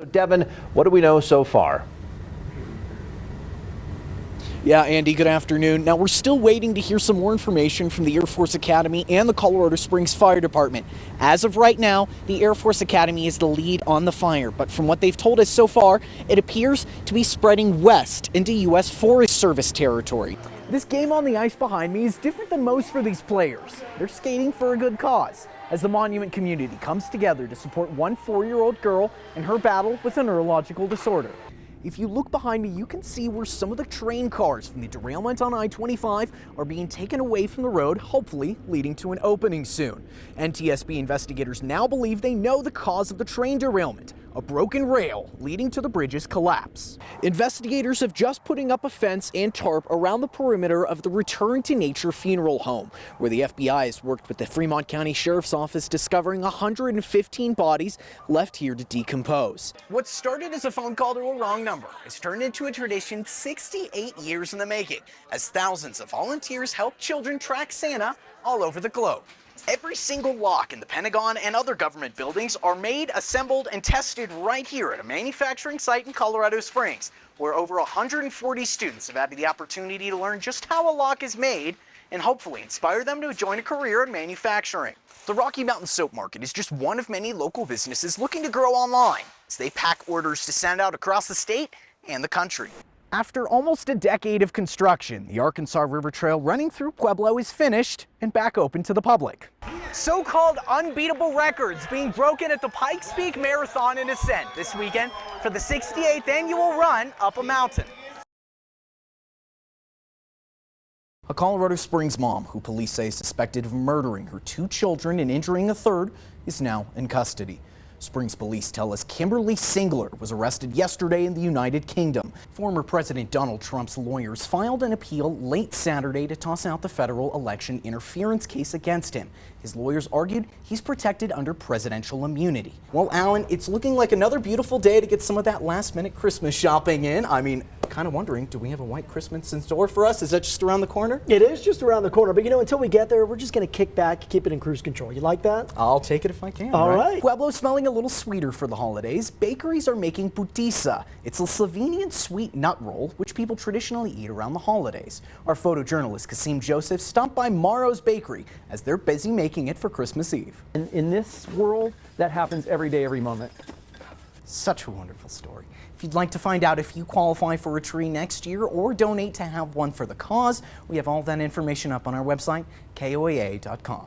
So Devin, what do we know so far? Yeah, Andy, good afternoon. Now, we're still waiting to hear some more information from the Air Force Academy and the Colorado Springs Fire Department. As of right now, the Air Force Academy is the lead on the fire, but from what they've told us so far, it appears to be spreading west into U.S. Forest Service territory. This game on the ice behind me is different than most for these players. They're skating for a good cause, as the Monument community comes together to support one 4-year-old girl in her battle with a neurological disorder. If you look behind me, you can see where some of the train cars from the derailment on I-25 are being taken away from the road, hopefully leading to an opening soon. NTSB investigators now believe they know the cause of the train derailment, a broken rail leading to the bridge's collapse. Investigators have just putting up a fence and tarp around the perimeter of the Return to Nature funeral home, where the FBI has worked with the Fremont County Sheriff's Office, discovering 115 bodies left here to decompose. What started as a phone call to a wrong number has turned into a tradition 68 years in the making, as thousands of volunteers help children track Santa all over the globe. Every single lock in the Pentagon and other government buildings are made, assembled, and tested right here at a manufacturing site in Colorado Springs, where over 140 students have had the opportunity to learn just how a lock is made and hopefully inspire them to join a career in manufacturing. The Rocky Mountain Soap Market is just one of many local businesses looking to grow online as they pack orders to send out across the state and the country. After almost a decade of construction, the Arkansas River Trail running through Pueblo is finished and back open to the public. So-called unbeatable records being broken at the Pikes Peak Marathon and Ascent this weekend for the 68th annual run up a mountain. A Colorado Springs mom, who police say is suspected of murdering her 2 children and injuring a third, is now in custody. Springs police tell us Kimberly Singler was arrested yesterday in the United Kingdom. Former President Donald Trump's lawyers filed an appeal late Saturday to toss out the federal election interference case against him. His lawyers argued he's protected under presidential immunity. Well, Alan, it's looking like another beautiful day to get some of that last-minute Christmas shopping in. I mean, kind of wondering, do we have a white Christmas in store for us? Is that just around the corner? It is just around the corner, but until we get there, we're just going to kick back, keep it in cruise control. You like that? I'll take it if I can. All right. Pueblo's smelling a little sweeter for the holidays. Bakeries are making putisa. It's a Slovenian sweet nut roll, which people traditionally eat around the holidays. Our photojournalist Kasim Joseph stopped by Maro's Bakery as they're busy making it for Christmas Eve. In this world, that happens every day, every moment. Such a wonderful story. If you'd like to find out if you qualify for a tree next year or donate to have one for the cause, we have all that information up on our website, KOAA.com.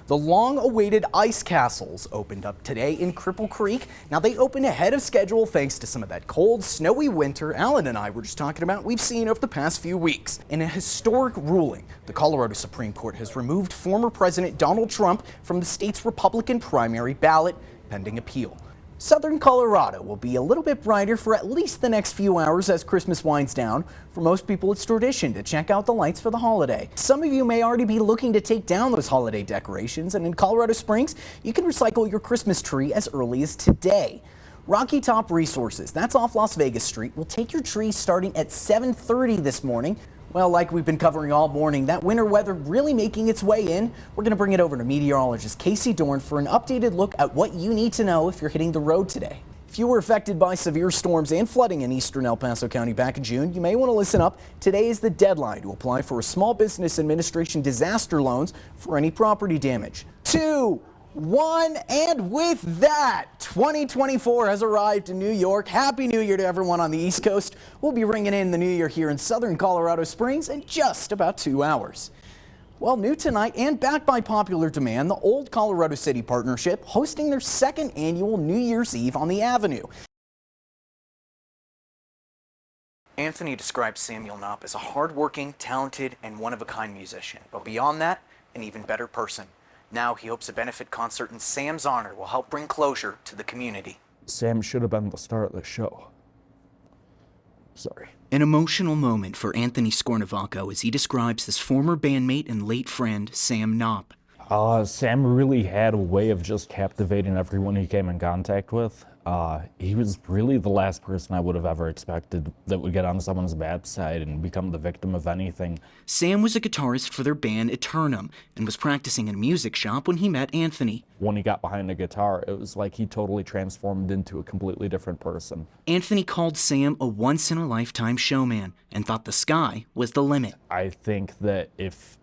The long-awaited ice castles opened up today in Cripple Creek. Now, they opened ahead of schedule thanks to some of that cold, snowy winter Alan and I were just talking about we've seen over the past few weeks. In a historic ruling, the Colorado Supreme Court has removed former President Donald Trump from the state's Republican primary ballot pending appeal. Southern Colorado will be a little bit brighter for at least the next few hours as Christmas winds down. For most people, it's tradition to check out the lights for the holiday. Some of you may already be looking to take down those holiday decorations, and in Colorado Springs, you can recycle your Christmas tree as early as today. Rocky Top Resources, that's off Las Vegas Street, will take your tree starting at 7:30 this morning. Well, like we've been covering all morning, that winter weather really making its way in. We're going to bring it over to meteorologist Casey Dorn for an updated look at what you need to know if you're hitting the road today. If you were affected by severe storms and flooding in eastern El Paso County back in June, you may want to listen up. Today is the deadline to apply for a Small Business Administration disaster loans for any property damage. 2, 1, and with that, 2024 has arrived in New York. Happy New Year to everyone on the East Coast. We'll be ringing in the new year here in southern Colorado Springs in just about 2 hours. Well, new tonight and backed by popular demand, the Old Colorado City Partnership hosting their 2nd annual New Year's Eve on the Avenue. Anthony describes Samuel Knopp as a hardworking, talented, and one-of-a-kind musician, but beyond that, an even better person. Now he hopes a benefit concert in Sam's honor will help bring closure to the community. Sam should have been the star of the show. Sorry. An emotional moment for Anthony Scornavaco as he describes his former bandmate and late friend, Sam Knopp. Sam really had a way of just captivating everyone he came in contact with. He was really the last person I would have ever expected that would get on someone's bad side and become the victim of anything. Sam was a guitarist for their band Eternum and was practicing in a music shop when he met Anthony. When he got behind a guitar, it was like he totally transformed into a completely different person. Anthony called Sam a once-in-a-lifetime showman and thought the sky was the limit. I think that if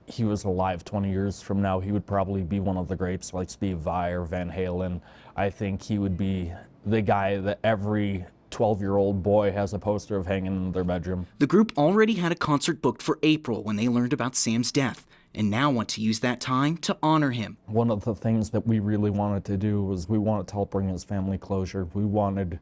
he was alive 20 years from now, he would probably be one of the greats like Steve Vai or Van Halen. I think he would be the guy that every 12-year-old boy has a poster of hanging in their bedroom. The group already had a concert booked for April when they learned about Sam's death, and now want to use that time to honor him. One of the things that we really wanted to do was we wanted to help bring his family closure. We wanted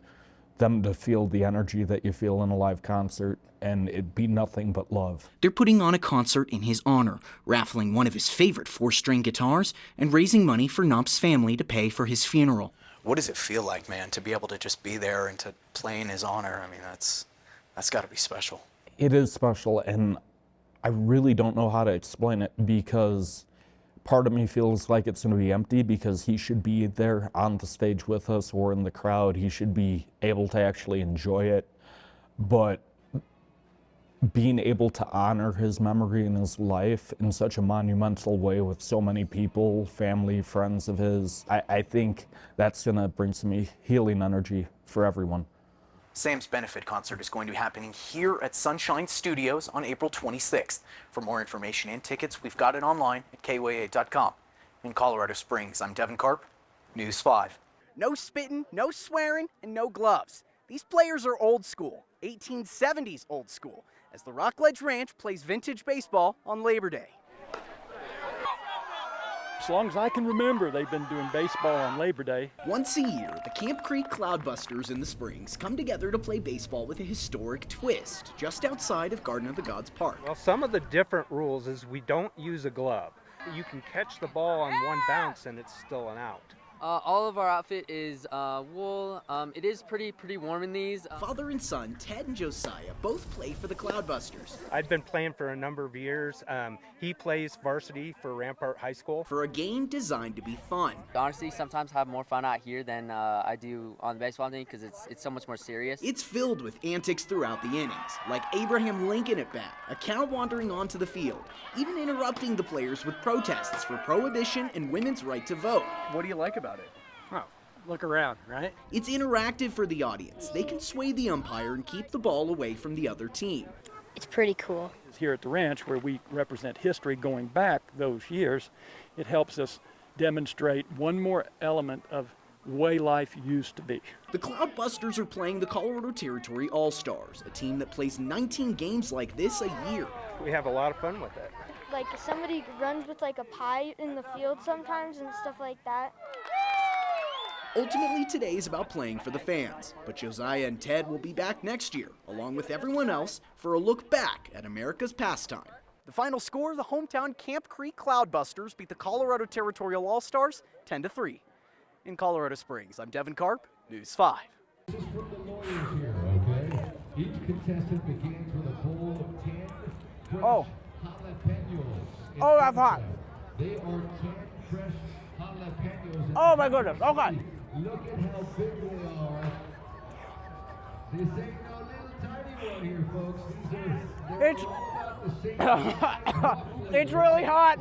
them to feel the energy that you feel in a live concert, and it'd be nothing but love. They're putting on a concert in his honor, raffling one of his favorite 4-string guitars and raising money for Knopf's family to pay for his funeral. What does it feel like, man, to be able to just be there and to play in his honor? I mean, that's got to be special. It is special, and I really don't know how to explain it, because part of me feels like it's going to be empty because he should be there on the stage with us or in the crowd. He should be able to actually enjoy it. But being able to honor his memory and his life in such a monumental way with so many people, family, friends of his, I think that's going to bring some healing energy for everyone. Sam's benefit concert is going to be happening here at Sunshine Studios on April 26th. For more information and tickets, we've got it online at KOA8.com. In Colorado Springs, I'm Devan Karp, News 5. No spitting, no swearing, and no gloves. These players are old school, 1870s old school, as the Rockledge Ranch plays vintage baseball on Labor Day. As long as I can remember, they've been doing baseball on Labor Day. Once a year, the Camp Creek Cloudbusters in the Springs come together to play baseball with a historic twist, just outside of Garden of the Gods Park. Well, some of the different rules is we don't use a glove. You can catch the ball on one bounce and it's still an out. All of our outfit is wool. It is pretty warm in these. Father and son, Ted and Josiah, both play for the Cloudbusters. I've been playing for a number of years. He plays varsity for Rampart High School. For a game designed to be fun. Honestly, sometimes I have more fun out here than I do on the baseball team because it's so much more serious. It's filled with antics throughout the innings, like Abraham Lincoln at bat, a cow wandering onto the field, even interrupting the players with protests for prohibition and women's right to vote. What do you like about it? Oh, look around, right? It's interactive for the audience. They can sway the umpire and keep the ball away from the other team. It's pretty cool. Here at the ranch, where we represent history going back those years, it helps us demonstrate one more element of the way life used to be. The Cloudbusters are playing the Colorado Territory All-Stars, a team that plays 19 games like this a year. We have a lot of fun with it. Like somebody runs with like a pie in the field sometimes and stuff like that. Ultimately, today is about playing for the fans, but Josiah and Ted will be back next year, along with everyone else, for a look back at America's pastime. The final score, the hometown Camp Creek Cloudbusters beat the Colorado Territorial All-Stars 10-3. In Colorado Springs, I'm Devan Karp, News 5. This is from the lawyers here, okay? Each contestant begins with a bowl of 10 fresh jalapenos. Oh, that's hot. They are 10 fresh jalapenos. Oh my goodness, okay. Look at how big they are. This ain't no little tiny one here, folks. These are all about the same. It's really hot.